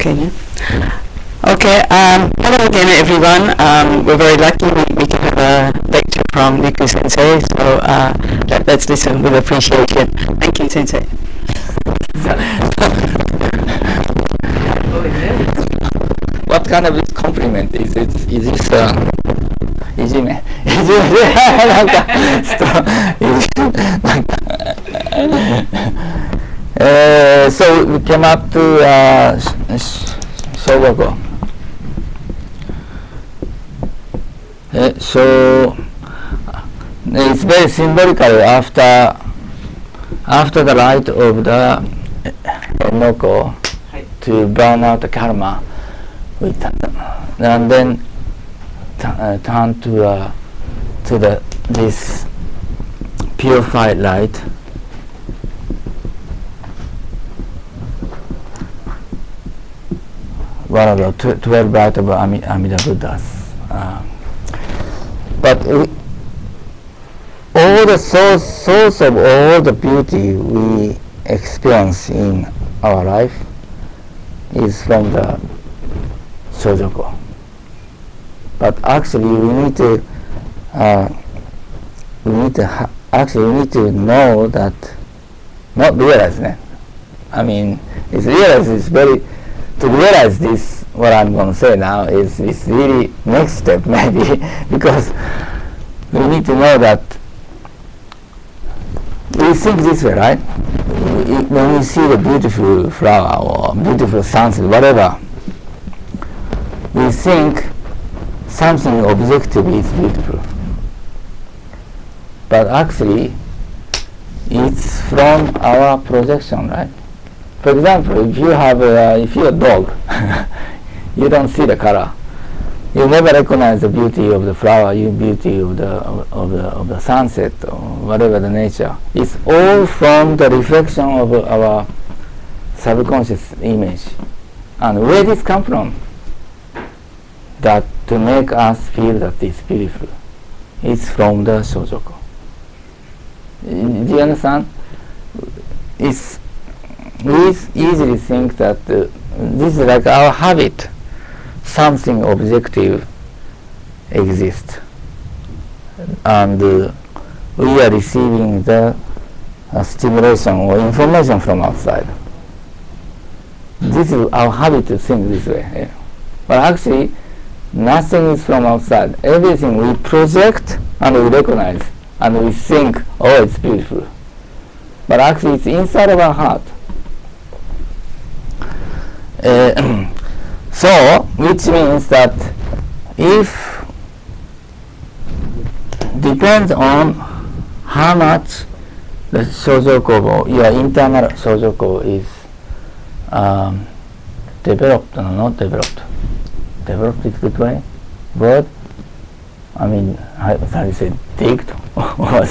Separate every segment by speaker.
Speaker 1: Okay. Yeah. Okay. Hello again, everyone. We're very lucky we can have a lecture from Riku Sensei. So let's listen with appreciation. Thank you, Sensei.
Speaker 2: What kind of compliment is it? Is this いじめSo we came up to Shogoku. So it's very symbolical after the light of the Enoko to burn out the karma, and then turn to this purified light. One of the 12 bright of Amida Buddhas. But all the source of all the beauty we experience in our life is from the Shojoku. But actually, we need to know that, not realize it. I mean, to realize this, what I'm going to say now is really next step maybe, because we need to know that we think this way, right? When we see the beautiful flower or beautiful sunset, whatever, we think something objective is beautiful. But actually, it's from our projection, right? For example, if you're a dog, you don't see the color. You never recognize the beauty of the flower, beauty of the sunset, or whatever the nature. It's all from the reflection of our subconscious image. And where this come from? That to make us feel that it's beautiful. It's from the Shojoku. Do you understand? We easily think that this is like our habit. Something objective exists, and we are receiving the stimulation or information from outside. This is our habit to think this way. Yeah. But actually, nothing is from outside. Everything we project and we recognize, and we think, oh, it's beautiful. But actually, it's inside of our heart. So, which means that if depends on how much the Shojoku, your internal Shojoku is developed or not developed. Developed is a good way. Word? I mean, how do you say, digged or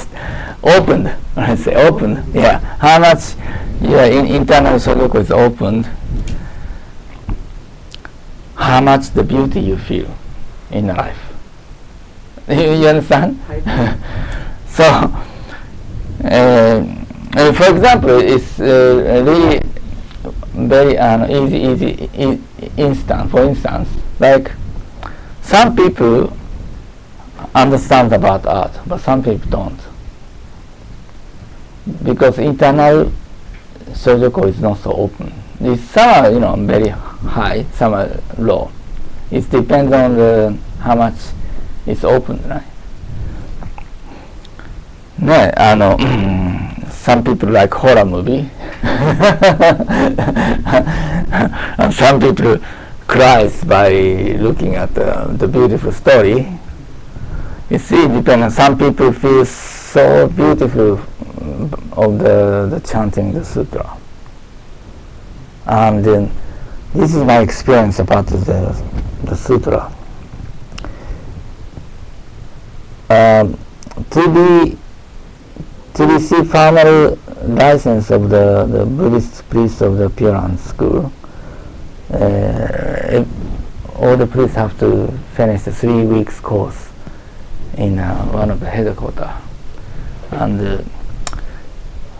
Speaker 2: opened? I say opened. Yeah. How much your internal Shojoku is opened? How much the beauty you feel in life. You understand? So, for example, it's really very easy instant. For instance, like some people understand about art, but some people don't, because internal Shojoku is not so open. Some are, very high, some are low. It depends on how much it's open, right? Some people like horror movie, and some people cries by looking at the beautiful story. You see, it depends. Some people feel so beautiful of the chanting the sutra. And then this is my experience about the sutra. To receive formal license of the Buddhist priests of the Pure Land school, all the priests have to finish a 3 weeks course in one of the headquarters. And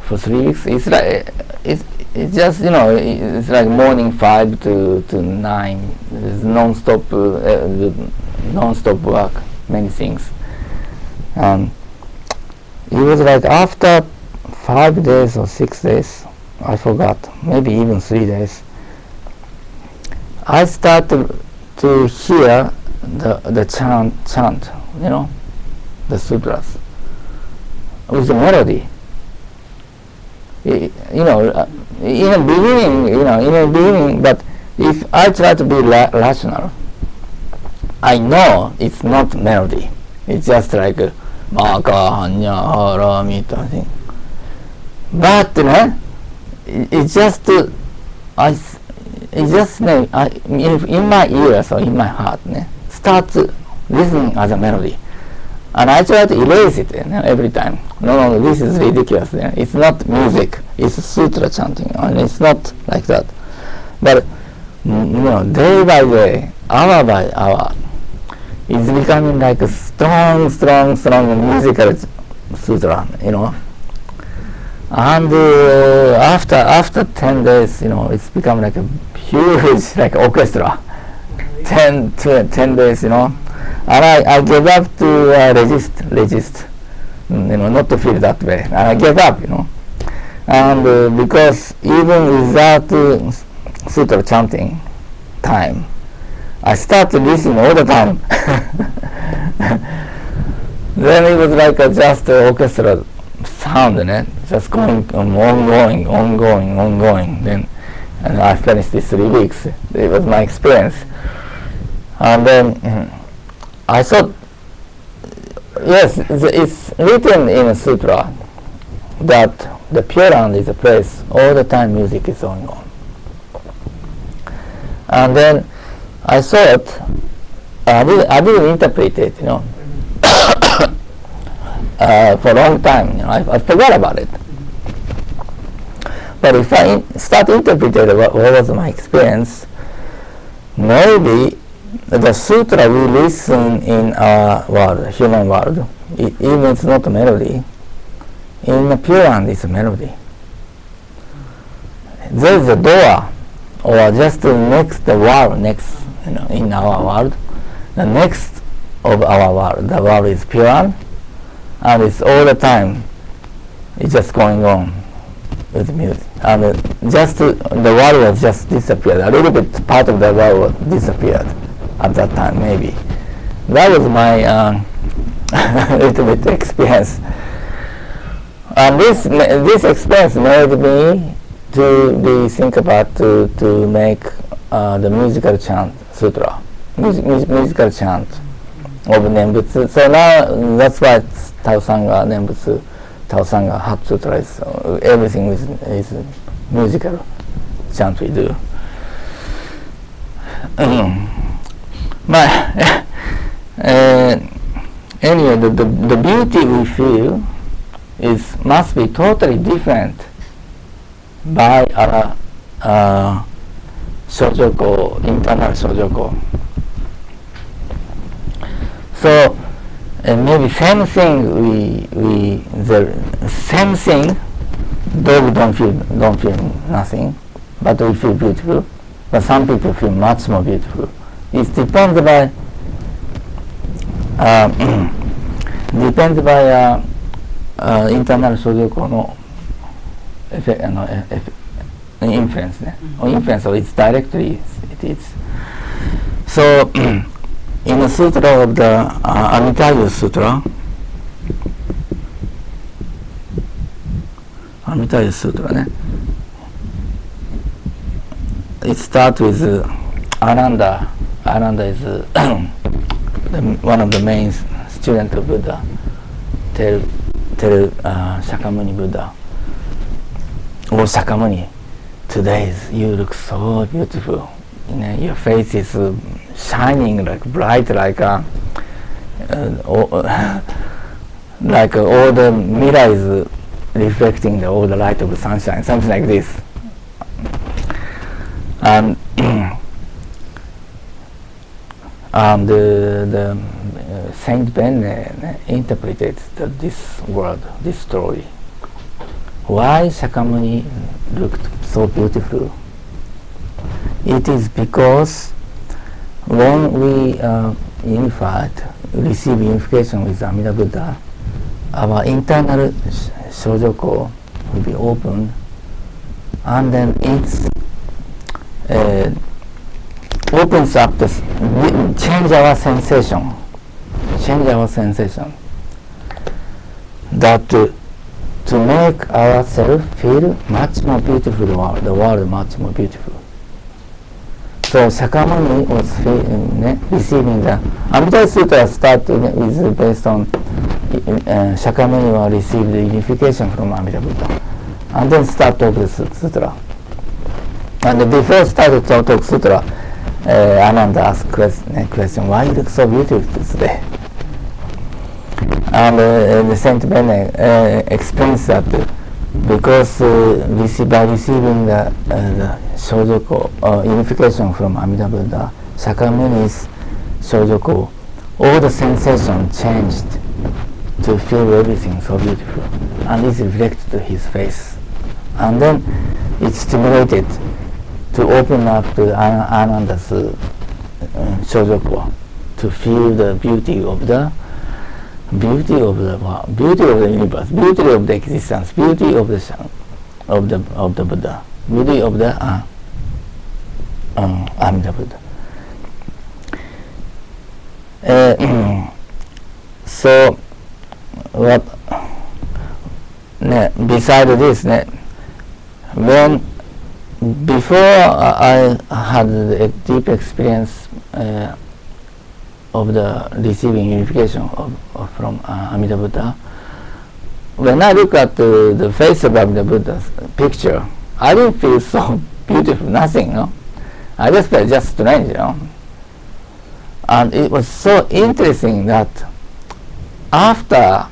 Speaker 2: for 3 weeks. It's like it's just it's like morning 5 to 9. It's non-stop non-stop work, many things. It was like after 5 days or 6 days, I forgot, maybe even 3 days, I started to hear the chant, the sutras with the melody. In the beginning, but if I try to be rational, I know it's not melody. It's just like Maka Hanya Hara Mita thing. But it's just in my ears or in my heart start listening as a melody, and I try to erase it every time. No, this is ridiculous. It's not music. It's sutra chanting, and it's not like that. But day by day, hour by hour, it's becoming like a strong musical sutra, And after 10 days, it's become like a huge like orchestra. 10 days, and I gave up to resist, not to feel that way. And I gave up, and because even without sutra chanting time, I started listening all the time. Then it was like just orchestra sound, just going on, ongoing. Then, and I finished this 3 weeks. It was my experience. And then I thought, yes, it's written in a sutra that the Pure Land is a place all the time music is going on. And then I thought, I didn't interpret it, for a long time. I forgot about it. But if I start interpreting what was my experience, maybe the sutra we listen in our world, human world, even it's not a melody, in the Pure Land it's a melody. There is a door, or just next the world, in our world, the next of our world, the world is Pure Land, and it's all the time, it's just going on with music. And the world was just disappeared. A little bit part of the world disappeared at that time, maybe. That was my little bit experience. And this experience made me to think about to make the musical chant sutra, musical chant of Nembutsu. So now that's why Tausanga Nembutsu, Tausanga Hat Sutra is everything is musical chant we do. But anyway, the beauty we feel must be totally different by our shojoko, internal shojoko. So maybe same thing the same thing, dog don't feel nothing, but we feel beautiful. But some people feel much more beautiful. It depends by internal shojoko no influence, or influence, or it's directly it is. So in the sutra of the Amitaya Sutra, it starts with Ananda. Ananda is one of the main students of Buddha. Tell Shakyamuni Buddha, "Oh Shakyamuni, today you look so beautiful. Your face is shining like bright, like like all the mirror is reflecting all the light of the sunshine," something like this. And the Saint Ben interpreted this word, this story, why Shakyamuni looked so beautiful? It is because when we unified, receive unification with Amida Buddha, our internal Shojoko will be open, and then it opens up this, change our sensation, that to make ourselves feel much more beautiful the world much more beautiful. So Shakyamuni was receiving the Amida Sutra started with based on Shakyamuni will receive the unification from Amida Buddha, and then start talk the sutra. And before started to talk sutra, Ananda asked question, why you look so beautiful today? And the Saint Bene explains that because by receiving the Shojoko unification from Amida Buddha, Shakyamuni's Shojoko, all the sensation changed to feel everything so beautiful, and it's reflected to his face. And then it stimulated to open up to Ananda's Shojoko to feel the beauty of the world, beauty of the universe, beauty of the existence, beauty of the Buddha, beauty of the Amida Buddha. So what? Beside this, when before I had a deep experience of the receiving unification from Amida Buddha, when I look at the face of Amida Buddha's picture, I didn't feel so beautiful, nothing, no? I just felt just strange, you know. And it was so interesting that after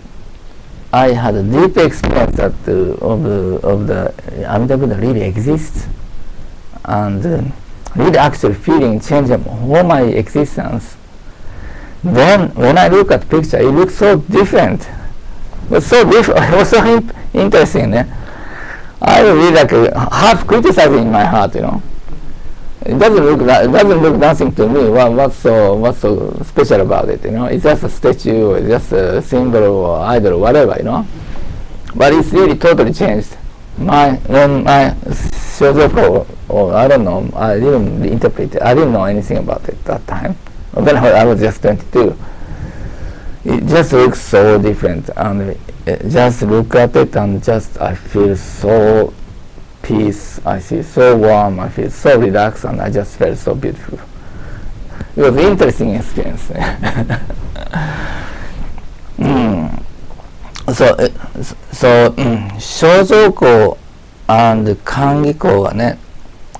Speaker 2: I had a deep experience that of the Amida Buddha really exists, and really actually feeling change of all my existence, then when I look at picture, it looks so different. It was so different. It was so interesting. I was really like half criticizing in my heart, you know. It doesn't look nothing to me. What's so special about it? You know, it's just a statue, or just a symbol or idol, or whatever, you know. But it's really totally changed. When my Shojoko, or I don't know, I didn't interpret it. I didn't know anything about it that time. When I was just 22, it just looks so different, and just look at it, and just I feel so peace. I feel so warm. I feel so relaxed, and I just felt so beautiful. It was an interesting experience. So Shojoko and Kangiko,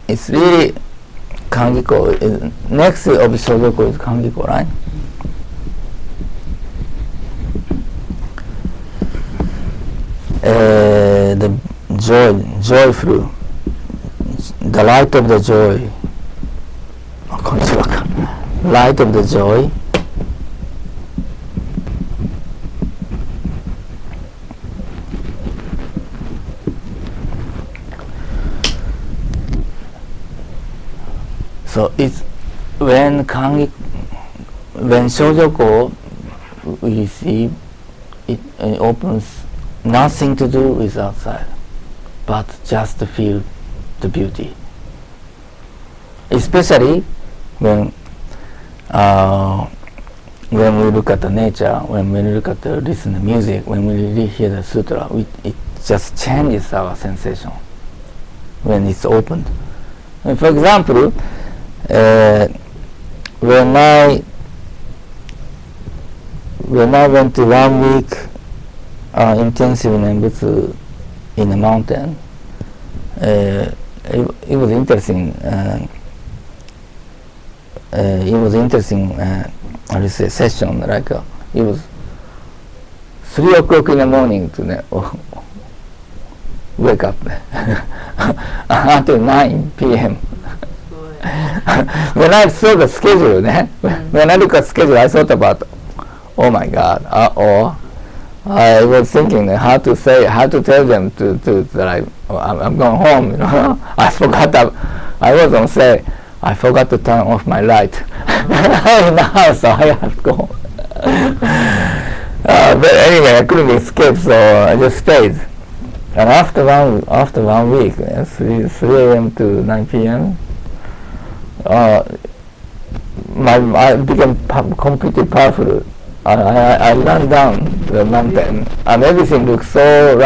Speaker 2: it's really Kangiko. Next of Shojoko is Kangiko, right? The joyful, the light of the joy. Light of the joy. So it's when Shojoko we see it opens, nothing to do with outside, but just to feel the beauty. Especially when we look at the nature, when we look at the listen to music, when we really hear the sutra, it just changes our sensation when it's opened. And for example, when I went to 1 week intensive Nembutsu in a mountain, it was interesting. It was interesting session. Like it was 3 o'clock in the morning to wake up until 9 p.m. When I saw the schedule, when I look at schedule, I thought about, oh my God, I was thinking how to tell them to like, oh, I'm going home, you know. I forgot that I was going to say I forgot to turn off my light in the house, so I have to go. But anyway, I couldn't escape, so I just stayed. And after one week, 3 a.m. to 9 p.m., I became completely powerful. I ran down the mountain, and everything looks so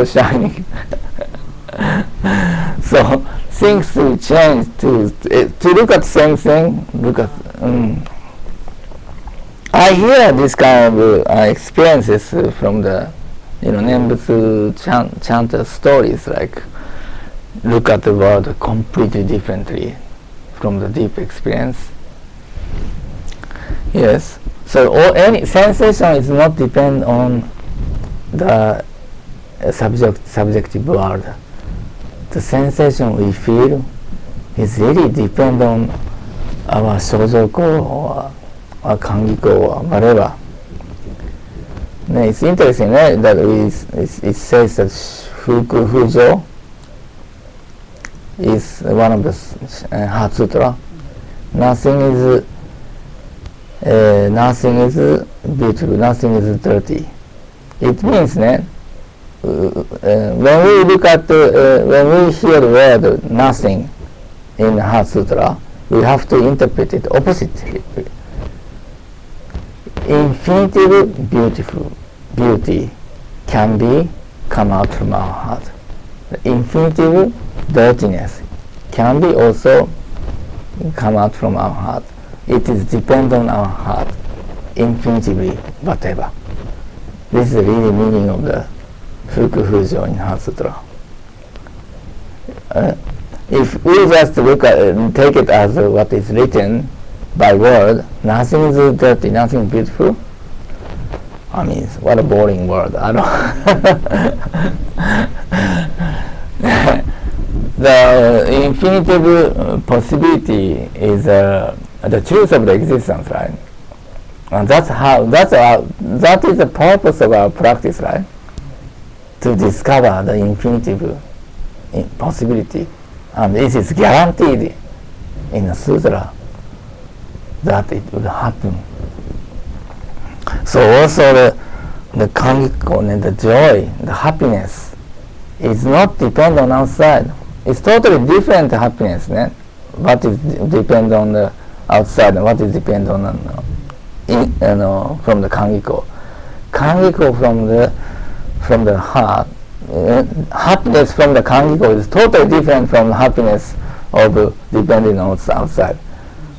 Speaker 2: shiny. So things will change to look at the same thing. I hear this kind of experiences from the Nembutsu chanter stories, like look at the world completely differently from the deep experience. Yes. So any sensation is not depend on the subjective world. The sensation we feel is really depend on our shōjōko or our kangiko or whatever. It's interesting that it says that Fuku Fujo is one of the Heart Sutra. Nothing is beautiful, nothing is dirty. It means when we look at when we hear the word nothing in Heart Sutra, we have to interpret it oppositely. Infinitive beauty can come out from our heart. The infinitive dirtiness can be also come out from our heart. It is depend on our heart, infinitively, whatever. This is the really meaning of the Fuku Fujo in Heart Sutra. If we just look at take it as what is written by word, nothing is dirty, nothing is beautiful. I mean, what a boring word. I don't. The infinitive possibility is the truth of the existence, right? And that is the purpose of our practice, right? To discover the infinitive possibility, and this is guaranteed in the sutra that it will happen. So also the kangiko and the joy, the happiness, is not depend on outside. It's totally different happiness. What is depend on the outside and what is depend on from the kangiko. Kangiko from the heart. Happiness from the kangiko is totally different from the happiness of depending on outside.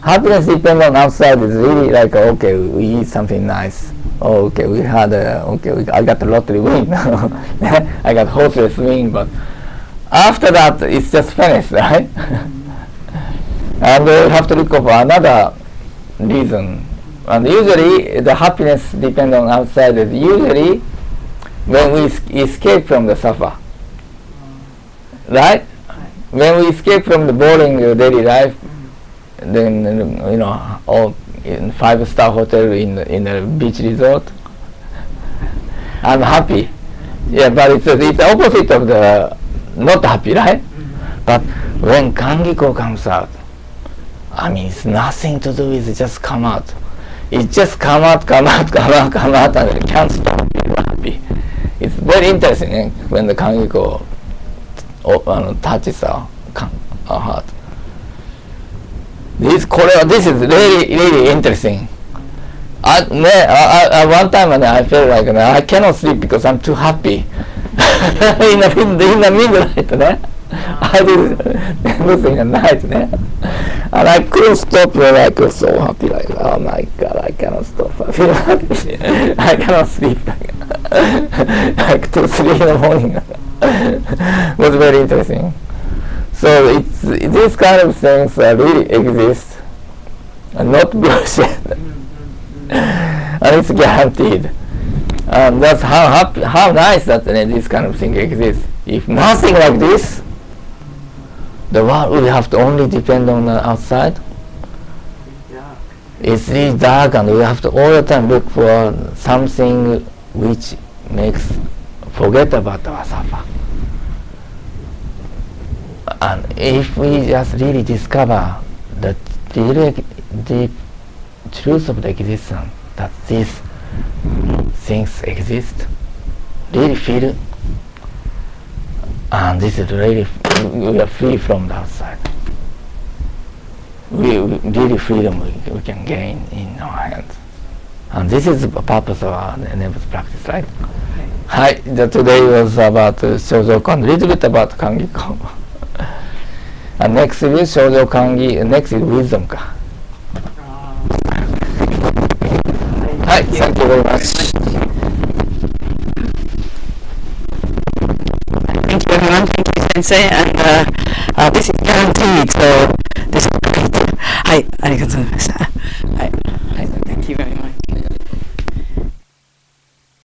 Speaker 2: Happiness depending on outside is really like, okay, we eat something nice. Oh, okay, we had I got the lottery win. I got horseless win, but after that it's just finished, right? And we have to look for another reason. And usually the happiness depends on outside is usually when we escape from the suffer, right? When we escape from the boring daily life, then all in 5-star hotel in a beach resort, I'm happy. Yeah, but it's the opposite of the not happy, right? But when kangiko comes out, I mean, it's nothing to do with it, just come out. It just come out, and it can't stop being happy. It's very interesting when the kangiko touches our heart. This is really interesting. One time I felt like I cannot sleep because I'm too happy. in the midnight, I did everything at night, and I couldn't stop. I was so happy, like, oh my God, I cannot stop. I feel happy. I cannot sleep. Like 2, 3 in the morning. It was very interesting. So these kind of things really exist, and not bullshit, and it's guaranteed. And that's how nice that this kind of thing exists. If nothing like this, the world will have to only depend on the outside. It's really dark, and we have to all the time look for something which makes forget about our suffer. And if we just really discover the deep truth of the existence, that these things exist, really feel, and this is really, we are free from the outside. We really freedom we can gain in our hands. And this is the purpose of our endeavors practice, right? Hi, today was about Shoujo-kan, a little bit about Kangi-ko. And next is Shoujo-kangi, next is wisdom ka. Hi, thank you very much.
Speaker 1: Thank you everyone, thank you Sensei, and this is guaranteed, so this is great. Hi, arigatou gozaimashita.